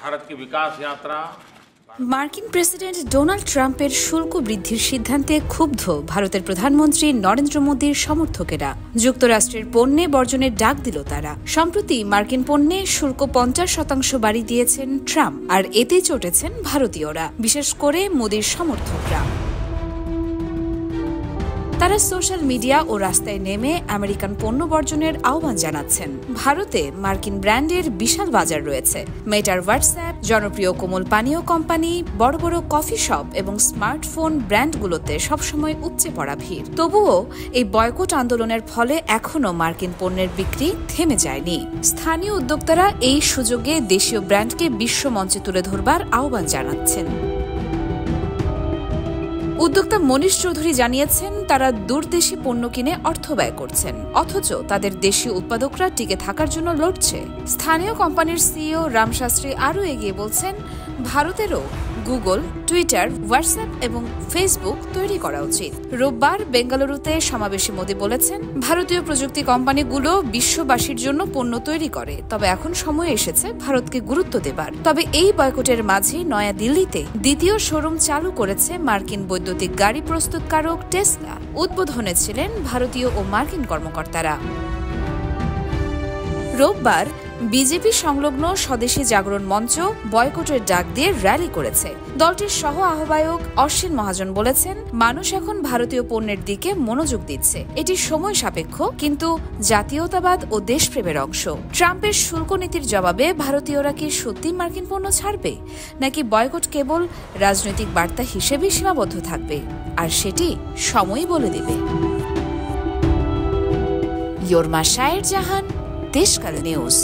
भारत की विकास यात्रा। মার্কিন প্রেসিডেন্ট ডোনাল্ড ট্রাম্পের শুল্ক বৃদ্ধির সিদ্ধান্তে ক্ষুব্ধ ভারতের প্রধানমন্ত্রী নরেন্দ্র মোদীর সমর্থকেরা। যুক্তরাষ্ট্রের পণ্যে বর্জনের ডাক দিল তারা। সম্প্রতি মার্কিন পণ্যে শুল্ক 50% বাড়ি দিয়েছেন ট্রাম্প, আর এতেই চটেছেন ভারতীয়রা, বিশেষ করে মোদীর সমর্থকরা। তারা সোশ্যাল মিডিয়া ও রাস্তায় নেমে আমেরিকান পণ্য বর্জনের আহ্বান জানাচ্ছেন। ভারতে মার্কিন ব্র্যান্ডের বিশাল বাজার রয়েছে। মেটার হোয়াটসঅ্যাপ, জনপ্রিয় কোমল পানীয় কোম্পানি, বড় বড় কফি শপ এবং স্মার্টফোন ব্র্যান্ডগুলোতে সবসময় উপচে পড়া ভিড়। তবুও এই বয়কট আন্দোলনের ফলে এখনও মার্কিন পণ্যের বিক্রি থেমে যায়নি। স্থানীয় উদ্যোক্তারা এই সুযোগে দেশীয় ব্র্যান্ডকে বিশ্ব মঞ্চে তুলে ধরবার আহ্বান জানাচ্ছেন। উদ্যোক্তা মনীষ চৌধুরী জানিয়েছেন, তারা দূরদেশি পণ্য কিনে অর্থ ব্যয় করছেন, অথচ তাদের দেশীয় উৎপাদকরা টিকে থাকার জন্য লড়ছে। স্থানীয় কোম্পানির সিইও রাম শাস্ত্রী আরও এগিয়ে বলছেন, ভারতেরও গুগল, টুইটার, হোয়াটসঅ্যাপ এবং ফেসবুক তৈরি করা উচিত। রোববার বেঙ্গালুরুতে সমাবেশে মোদি বলেছেন, ভারতীয় প্রযুক্তি কোম্পানিগুলো বিশ্ববাসীর জন্য পণ্য তৈরি করে, তবে এখন সময় এসেছে ভারতকে গুরুত্ব দেবার। তবে এই বয়কটের মাঝে নয়া দিল্লিতে দ্বিতীয় শোরুম চালু করেছে মার্কিন বৈদ্যুতিক গাড়ি প্রস্তুতকারক টেসলা। উদ্বোধনে ছিলেন ভারতীয় ও মার্কিন কর্মকর্তারা। রোববার বিজেপি সংলগ্ন স্বদেশী জাগরণ মঞ্চ বয়কটের ডাক দিয়ে র্যালি করেছে। দলটির সহ আহ্বায়ক অশ্বিন মহাজন বলেছেন, মানুষ এখন ভারতীয় পণ্যের দিকে মনোযোগ দিচ্ছে। এটি সময় সাপেক্ষ, কিন্তু জাতীয়তাবাদ ও দেশপ্রেমের অংশ। ট্রাম্পের শুল্ক নীতির জবাবে ভারতীয়রা কি সত্যি মার্কিন পণ্য ছাড়বে, নাকি বয়কট কেবল রাজনৈতিক বার্তা হিসেবেই সীমাবদ্ধ থাকবে? আর সেটি সময়ই বলে দেবে। ইয়োরমা শায়ের জাহান, দেশকাল নিউজ।